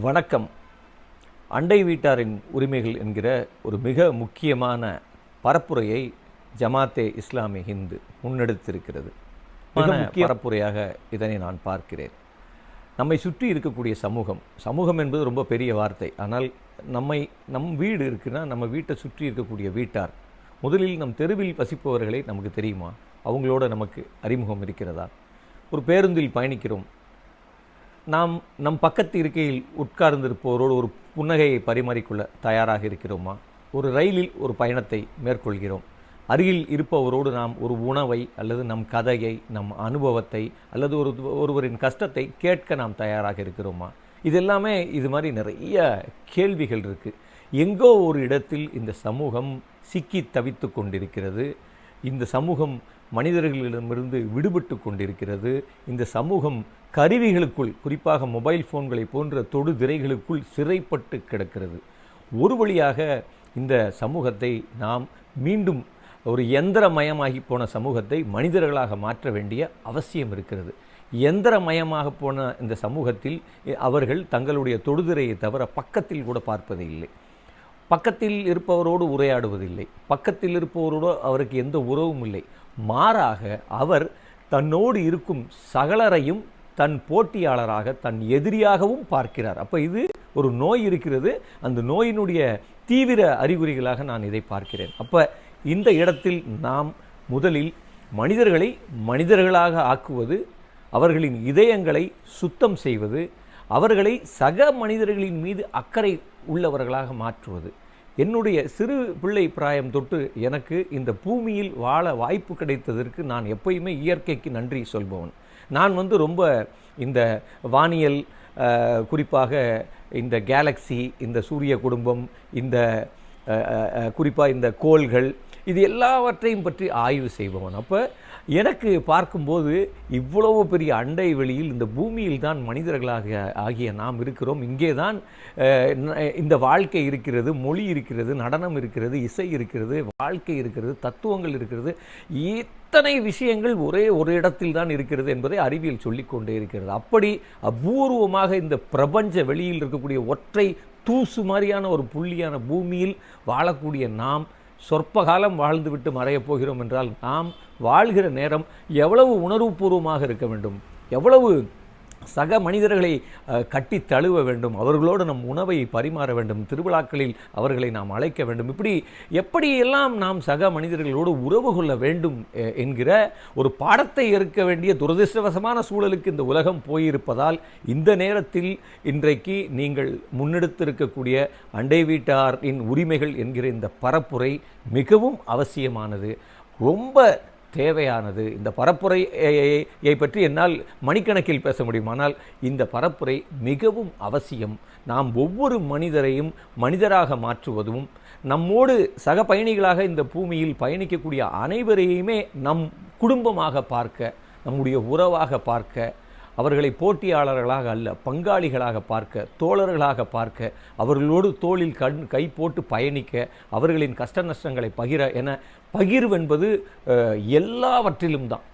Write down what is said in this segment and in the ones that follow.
வணக்கம். அண்டை வீட்டாரின் உரிமைகள் என்கிற ஒரு மிக முக்கியமான பரப்புரையை ஜமாத்தே இஸ்லாமி ஹிந்து முன்னெடுத்திருக்கிறது. மிக முக்கிய பரப்புரையாக இதனை நான் பார்க்கிறேன். நம்மை சுற்றி இருக்கக்கூடிய சமூகம் என்பது ரொம்ப பெரிய வார்த்தை. ஆனால் நம் வீடு இருக்குன்னா நம்ம வீட்டை சுற்றி இருக்கக்கூடிய வீட்டார், முதலில் நம் தெருவில் வசிப்பவர்களை நமக்கு தெரியுமா? அவங்களோட நமக்கு அறிமுகம் இருக்கிறதா? ஒரு பேருந்தில் பயணிக்கிறோம், நம் பக்கத்து இருக்கையில் உட்கார்ந்திருப்பவரோடு ஒரு புன்னகையை பரிமாறிக்கொள்ள தயாராக இருக்கிறோமா? ஒரு ரயிலில் ஒரு பயணத்தை மேற்கொள்கிறோம், அருகில் இருப்பவரோடு நாம் ஒரு உணவை அல்லது நம் கதையை, நம் அனுபவத்தை அல்லது ஒருவரின் கஷ்டத்தை கேட்க நாம் தயாராக இருக்கிறோமா? இதெல்லாமே இது மாதிரி நிறைய கேள்விகள் இருக்குது. எங்கோ ஒரு இடத்தில் இந்த சமூகம் சிக்கி தவித்து கொண்டிருக்கிறது. இந்த சமூகம் மனிதர்களிடமிருந்து விடுபட்டு கொண்டிருக்கிறது. இந்த சமூகம் கருவிகளுக்குள், குறிப்பாக மொபைல் ஃபோன்களை போன்ற தொடு திரைகளுக்குள் சிறைப்பட்டு கிடக்கிறது. ஒரு வழியாக இந்த சமூகத்தை நாம் மீண்டும் ஒரு எந்திரமயமாகி போன சமூகத்தை மனிதர்களாக மாற்ற வேண்டிய அவசியம் இருக்கிறது. எந்திரமயமாக போன இந்த சமூகத்தில் அவர்கள் தங்களுடைய தொடுதிரையை தவிர பக்கத்தில் கூட பார்ப்பதே இல்லை. பக்கத்தில் இருப்பவரோடு உரையாடுவதில்லை. பக்கத்தில் இருப்பவரோடு அவருக்கு எந்த உறவும் இல்லை. மாறாக அவர் தன்னோடு இருக்கும் சகலரையும் தன் போட்டியாளராக, தன் எதிரியாகவும் பார்க்கிறார். அப்போ இது ஒரு நோய் இருக்கிறது. அந்த நோயினுடைய தீவிர அறிகுறிகளாக நான் இதை பார்க்கிறேன். அப்போ இந்த இடத்தில் நாம் முதலில் மனிதர்களை மனிதர்களாக ஆக்குவது, அவர்களின் இதயங்களை சுத்தம் செய்வது, அவர்களை சக மனிதர்களின் மீது அக்கறை உள்ளவர்களாக மாற்றுவது. என்னுடைய சிறு பிள்ளை பிராயம் தொட்டு எனக்கு இந்த பூமியில் வாழ வாய்ப்பு கிடைத்ததற்கு நான் எப்பயுமே இயற்கைக்கு நன்றி சொல்பவன். நான் ரொம்ப இந்த வானியல், குறிப்பாக இந்த கேலக்ஸி, இந்த சூரிய குடும்பம், இந்த குறிப்பாக இந்த கோள்கள், இது எல்லாவற்றையும் பற்றி ஆய்வு செய்பவன். அப்போ எனக்கு பார்க்கும்போது இவ்வளவு பெரிய அண்டை வெளியில் இந்த பூமியில் தான் மனிதர்களாக ஆகிய நாம் இருக்கிறோம். இங்கே தான் இந்த வாழ்க்கை இருக்கிறது, மொழி இருக்கிறது, நடனம் இருக்கிறது, இசை இருக்கிறது, வாழ்க்கை இருக்கிறது, தத்துவங்கள் இருக்கிறது. இத்தனை விஷயங்கள் ஒரே ஒரு இடத்தில் தான் இருக்கிறது என்பதை அறிவியல் சொல்லிக்கொண்டே இருக்கிறது. அப்படி அபூர்வமாக இந்த பிரபஞ்ச வெளியில் இருக்கக்கூடிய ஒற்றை தூசு மாதிரியான ஒரு புள்ளியான பூமியில் வாழக்கூடிய நாம் சொற்ப காலம் வாழ்ந்துவிட்டு மறையப் போகிறோம் என்றால் நாம் வாழ்கிற நேரம் எவ்வளவு உணர்வுபூர்வமாக இருக்க வேண்டும், எவ்வளவு சக மனிதர்களை கட்டி தழுவ வேண்டும், அவர்களோடு நம் உணவை பரிமாற வேண்டும், திருவிழாக்களில் அவர்களை நாம் அழைக்க வேண்டும். இப்படி எப்படியெல்லாம் நாம் சக மனிதர்களோடு உறவு கொள்ள வேண்டும் என்கிற ஒரு பாடத்தை ஏற்க வேண்டிய துரதிர்ஷ்டவசமான சூழலுக்கு இந்த உலகம் போயிருப்பதால் இந்த நேரத்தில் இன்றைக்கு நீங்கள் முன்னெடுத்திருக்கக்கூடிய அண்டை வீட்டாரின் உரிமைகள் என்கிற இந்த பரப்புரை மிகவும் அவசியமானது, ரொம்ப தேவையானது. இந்த பரப்புரையை பற்றி என்னால் மணிக்கணக்கில் பேச முடியும். ஆனால் இந்த பரப்புரை மிகவும் அவசியம். நாம் ஒவ்வொரு மனிதரையும் மனிதராக மாற்றுவதும், நம்மோடு சக பயணிகளாக இந்த பூமியில் பயணிக்கக்கூடிய அனைவரையுமே நம் குடும்பமாக பார்க்க, நம்முடைய உறவாக பார்க்க, அவர்களை போட்டியாளர்களாக அல்ல பங்காளிகளாக பார்க்க, தோழர்களாக பார்க்க, அவர்களோடு தோளில் கை போட்டு பயணிக்க, அவர்களின் கஷ்ட நஷ்டங்களை பகிர என பகிர்வென்பது எல்லாவற்றிலும் தான்.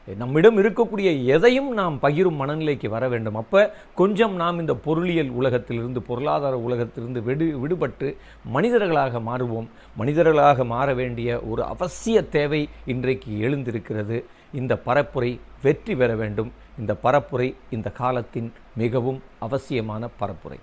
நம்மிடம் இருக்கக்கூடிய எதையும் நாம் பகிரும் மனநிலைக்கு வர வேண்டும். அப்போ கொஞ்சம் நாம் இந்த பொருளியல் உலகத்திலிருந்து, பொருளாதார உலகத்திலிருந்து விடுபட்டு மனிதர்களாக மாறுவோம். மனிதர்களாக மாற வேண்டிய ஒரு அவசிய தேவை இன்றைக்கு எழுந்திருக்கிறது. இந்த பரப்புரை வெற்றி பெற வேண்டும். இந்த பரப்புரை இந்த காலத்தின் மிகவும் அவசியமான பரப்புரை.